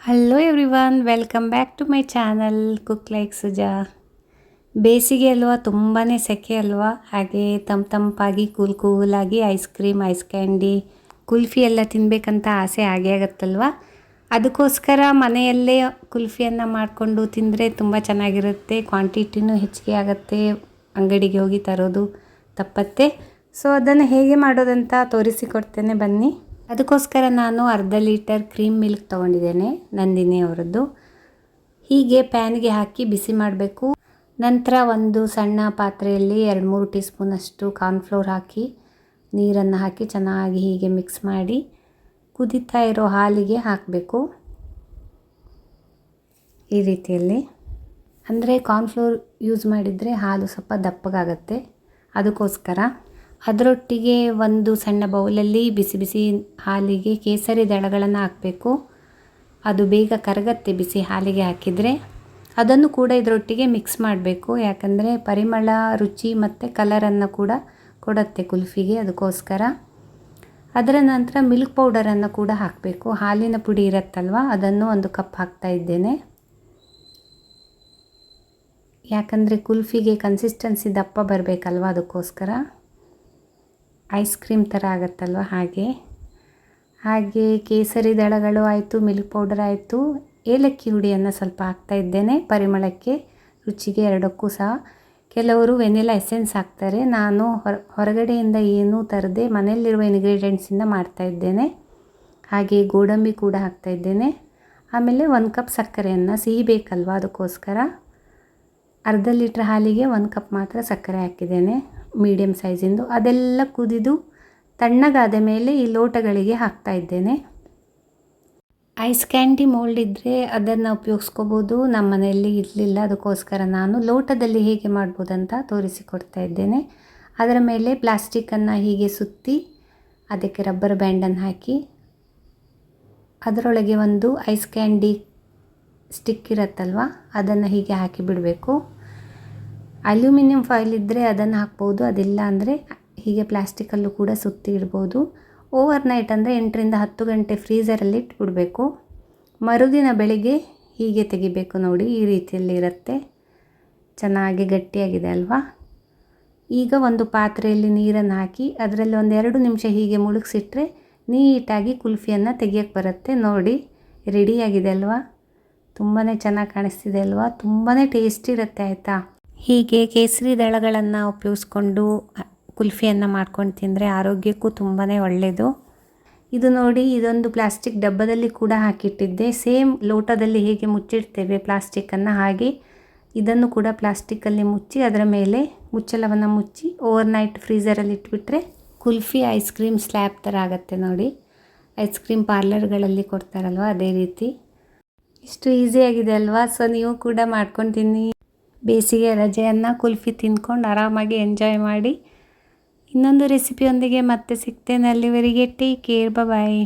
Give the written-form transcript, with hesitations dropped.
Hello everyone, welcome back to my channel cook like Suja. ಬೇಸಿಗೆ ಅಲ್ವಾ, ತುಂಬಾ ಸೆಕೆ ಅಲ್ವಾ. ಹಾಗೆ ತಂಪಾಗಿ ಕೂಲಾಗಿ ice cream, ice candy, kulfi ಎಲ್ಲ ತಿನ್ನಬೇಕಂತ ಆಸೆ ಆಗೇ ಆಗುತ್ತಲ್ವ. ಅದಕ್ಕೋಸ್ಕರ ಮನೆಯಲ್ಲೇ ಕುಲ್ಫಿಯನ್ನು ಮಾಡಿಕೊಂಡು ತಿಂದರೆ ತುಂಬ ಚೆನ್ನಾಗಿರುತ್ತೆ. ಕ್ವಾಂಟಿಟಿನೂ ಹೆಚ್ಚಿಗೆ ಆಗುತ್ತೆ, ಅಂಗಡಿಗೆ ಹೋಗಿ ತರೋದು ತಪ್ಪತ್ತೆ. ಸೊ ಅದನ್ನು ಹೇಗೆ ಮಾಡೋದಂತ ತೋರಿಸಿಕೊಡ್ತೇನೆ ಬನ್ನಿ. ಅದಕ್ಕೋಸ್ಕರ ನಾನು ಅರ್ಧ ಲೀಟರ್ ಕ್ರೀಮ್ ಮಿಲ್ಕ್ ತೊಗೊಂಡಿದ್ದೇನೆ, ನಂದಿನಿ ಅವರದ್ದು. ಹೀಗೆ ಪ್ಯಾನ್ಗೆ ಹಾಕಿ ಬಿಸಿ ಮಾಡಬೇಕು. ನಂತರ ಒಂದು ಸಣ್ಣ ಪಾತ್ರೆಯಲ್ಲಿ 2-3 ಟೀ ಸ್ಪೂನಷ್ಟು ಕಾರ್ನ್ಫ್ಲೋರ್ ಹಾಕಿ ನೀರನ್ನು ಹಾಕಿ ಚೆನ್ನಾಗಿ ಹೀಗೆ ಮಿಕ್ಸ್ ಮಾಡಿ ಕುದೀತಾ ಇರೋ ಹಾಲಿಗೆ ಹಾಕಬೇಕು. ಈ ರೀತಿಯಲ್ಲಿ ಅಂದರೆ ಕಾರ್ನ್ಫ್ಲೋರ್ ಯೂಸ್ ಮಾಡಿದರೆ ಹಾಲು ಸ್ವಲ್ಪ ದಪ್ಪಗಾಗತ್ತೆ. ಅದಕ್ಕೋಸ್ಕರ ಅದರೊಟ್ಟಿಗೆ ಒಂದು ಸಣ್ಣ ಬೌಲಲ್ಲಿ ಬಿಸಿ ಬಿಸಿ ಹಾಲಿಗೆ ಕೇಸರಿ ದಳಗಳನ್ನು ಹಾಕಬೇಕು. ಅದು ಬೇಗ ಕರಗತ್ತೆ ಬಿಸಿ ಹಾಲಿಗೆ ಹಾಕಿದರೆ. ಅದನ್ನು ಕೂಡ ಇದರೊಟ್ಟಿಗೆ ಮಿಕ್ಸ್ ಮಾಡಬೇಕು, ಯಾಕಂದರೆ ಪರಿಮಳ, ರುಚಿ ಮತ್ತು ಕಲರನ್ನು ಕೂಡ ಕೊಡುತ್ತೆ ಕುಲ್ಫಿಗೆ. ಅದಕ್ಕೋಸ್ಕರ ಅದರ ನಂತರ ಮಿಲ್ಕ್ ಪೌಡರನ್ನು ಕೂಡ ಹಾಕಬೇಕು. ಹಾಲಿನ ಪುಡಿ ಇರುತ್ತಲ್ವ, ಅದನ್ನು 1 ಕಪ್ ಹಾಕ್ತಾ ಇದ್ದೇನೆ. ಯಾಕಂದರೆ ಕುಲ್ಫಿಗೆ ಕನ್ಸಿಸ್ಟೆನ್ಸಿ ದಪ್ಪ ಬರಬೇಕಲ್ವ, ಅದಕ್ಕೋಸ್ಕರ. ಐಸ್ ಕ್ರೀಮ್ ಥರ ಆಗುತ್ತಲ್ವ ಹಾಗೆ ಕೇಸರಿ ದಳಗಳು ಆಯಿತು, ಮಿಲ್ಕ್ ಪೌಡರ್ ಆಯಿತು, ಏಲಕ್ಕಿ ಹುಡಿಯನ್ನು ಸ್ವಲ್ಪ ಹಾಕ್ತಾ ಇದ್ದೇನೆ ಪರಿಮಳಕ್ಕೆ, ರುಚಿಗೆ ಎರಡಕ್ಕೂ ಸಹ. ಕೆಲವರು ವೆನಿಲಾ ಎಸೆನ್ಸ್ ಹಾಕ್ತಾರೆ. ನಾನು ಹೊರಗಡೆಯಿಂದ ಏನೂ ತರದೆ ಮನೆಯಲ್ಲಿರುವ ಇಂಗ್ರೀಡಿಯೆಂಟ್ಸಿಂದ ಮಾಡ್ತಾ ಇದ್ದೇನೆ. ಹಾಗೆ ಗೋಡಂಬಿ ಕೂಡ ಹಾಕ್ತಾ ಇದ್ದೇನೆ. ಆಮೇಲೆ 1 ಕಪ್ ಸಕ್ಕರೆಯನ್ನು, ಸಿಹಿ ಬೇಕಲ್ವ ಅದಕ್ಕೋಸ್ಕರ ಅರ್ಧ ಲೀಟ್ರ್ ಹಾಲಿಗೆ 1 ಕಪ್ ಮಾತ್ರ ಸಕ್ಕರೆ ಹಾಕಿದ್ದೇನೆ, ಮೀಡಿಯಮ್ ಸೈಜಿಂದು. ಅದೆಲ್ಲ ಕುದಿದು ತಣ್ಣಗಾದ ಮೇಲೆ ಈ ಲೋಟಗಳಿಗೆ ಹಾಕ್ತಾ ಇದ್ದೇನೆ. ಐಸ್ ಕ್ಯಾಂಡಿ ಮೋಲ್ಡ್ ಇದ್ದರೆ ಅದನ್ನು ಉಪಯೋಗಿಸ್ಕೋಬೋದು. ನಮ್ಮ ಮನೆಯಲ್ಲಿ ಇರಲಿಲ್ಲ, ಅದಕ್ಕೋಸ್ಕರ ನಾನು ಲೋಟದಲ್ಲಿ ಹೇಗೆ ಮಾಡ್ಬೋದಂತ ತೋರಿಸಿಕೊಡ್ತಾ ಇದ್ದೇನೆ. ಅದರ ಮೇಲೆ ಪ್ಲಾಸ್ಟಿಕ್ಕನ್ನು ಹೀಗೆ ಸುತ್ತಿ ಅದಕ್ಕೆ ರಬ್ಬರ್ ಬ್ಯಾಂಡನ್ನು ಹಾಕಿ ಅದರೊಳಗೆ ಒಂದು ಐಸ್ ಕ್ಯಾಂಡಿ ಸ್ಟಿಕ್ ಇರುತ್ತಲ್ವ, ಅದನ್ನು ಹೀಗೆ ಹಾಕಿ ಬಿಡಬೇಕು. ಅಲ್ಯೂಮಿನಿಯಂ ಫಾಯಿಲ್ ಇದ್ದರೆ ಅದನ್ನು ಹಾಕ್ಬೋದು, ಅದಿಲ್ಲ ಅಂದರೆ ಹೀಗೆ ಪ್ಲಾಸ್ಟಿಕಲ್ಲೂ ಕೂಡ ಸುತ್ತಿ ಇಡ್ಬೋದು. ಓವರ್ನೈಟ್ ಅಂದರೆ 8ರಿಂದ 10 ಗಂಟೆ ಫ್ರೀಝರಲ್ಲಿ ಇಟ್ಬಿಡಬೇಕು. ಮರುದಿನ ಬೆಳಿಗ್ಗೆ ಹೀಗೆ ತೆಗಿಬೇಕು. ನೋಡಿ, ಈ ರೀತಿಯಲ್ಲಿ ಇರುತ್ತೆ, ಚೆನ್ನಾಗಿ ಗಟ್ಟಿಯಾಗಿದೆ ಅಲ್ವಾ. ಈಗ ಒಂದು ಪಾತ್ರೆಯಲ್ಲಿ ನೀರನ್ನು ಹಾಕಿ ಅದರಲ್ಲಿ 1-2 ನಿಮಿಷ ಹೀಗೆ ಮುಳುಗಿಸಿಟ್ರೆ ನೀಟಾಗಿ ಕುಲ್ಫಿಯನ್ನು ತೆಗಿಯೋಕ್ಕೆ ಬರುತ್ತೆ. ನೋಡಿ, ರೆಡಿಯಾಗಿದೆ ಅಲ್ವಾ. ತುಂಬಾ ಚೆನ್ನಾಗಿ ಕಾಣಿಸ್ತಿದೆ ಅಲ್ವಾ, ತುಂಬಾ ಟೇಸ್ಟಿ ಇರುತ್ತೆ ಆಯಿತಾ. ಹೀಗೆ ಕೇಸರಿ ದಳಗಳನ್ನು ಉಪಯೋಗಿಸ್ಕೊಂಡು ಕುಲ್ಫಿಯನ್ನು ಮಾಡ್ಕೊಂಡು ತಿಂದರೆ ಆರೋಗ್ಯಕ್ಕೂ ತುಂಬಾ ಒಳ್ಳೆಯದು. ಇದು ನೋಡಿ, ಇದೊಂದು ಪ್ಲಾಸ್ಟಿಕ್ ಡಬ್ಬದಲ್ಲಿ ಕೂಡ ಹಾಕಿಟ್ಟಿದ್ದೆ. ಸೇಮ್ ಲೋಟದಲ್ಲಿ ಹೇಗೆ ಮುಚ್ಚಿಡ್ತೇವೆ ಪ್ಲಾಸ್ಟಿಕ್ಕನ್ನು, ಹಾಗೆ ಇದನ್ನು ಕೂಡ ಪ್ಲಾಸ್ಟಿಕ್ಕಲ್ಲಿ ಮುಚ್ಚಿ ಅದರ ಮೇಲೆ ಮುಚ್ಚಳವನ್ನು ಮುಚ್ಚಿ ಓವರ್ನೈಟ್ ಫ್ರೀಝರಲ್ಲಿ ಇಟ್ಬಿಟ್ರೆ ಕುಲ್ಫಿ ಐಸ್ ಕ್ರೀಮ್ ಸ್ಲ್ಯಾಬ್ ಥರ ಆಗುತ್ತೆ. ನೋಡಿ, ಐಸ್ ಕ್ರೀಮ್ ಪಾರ್ಲರ್ಗಳಲ್ಲಿ ಕೊಡ್ತಾರಲ್ವ, ಅದೇ ರೀತಿ. ಇಷ್ಟು ಈಸಿಯಾಗಿದೆ ಅಲ್ವಾ. ಸೊ ನೀವು ಕೂಡ ಮಾಡ್ಕೊಂಡು ತಿನ್ನಿ. ಬೇಸಿಗೆ ರಜೆಯನ್ನು ಕುಲ್ಫಿ ತಿಂದ್ಕೊಂಡು ಆರಾಮಾಗಿ ಎಂಜಾಯ್ ಮಾಡಿ. ಇನ್ನೊಂದು ರೆಸಿಪಿಯೊಂದಿಗೆ ಮತ್ತೆ ಸಿಗ್ತೇನೆ. ಅಲ್ಲಿವರೆಗೆ ಟೇಕ್ ಕೇರ್, ಬಾಯ್.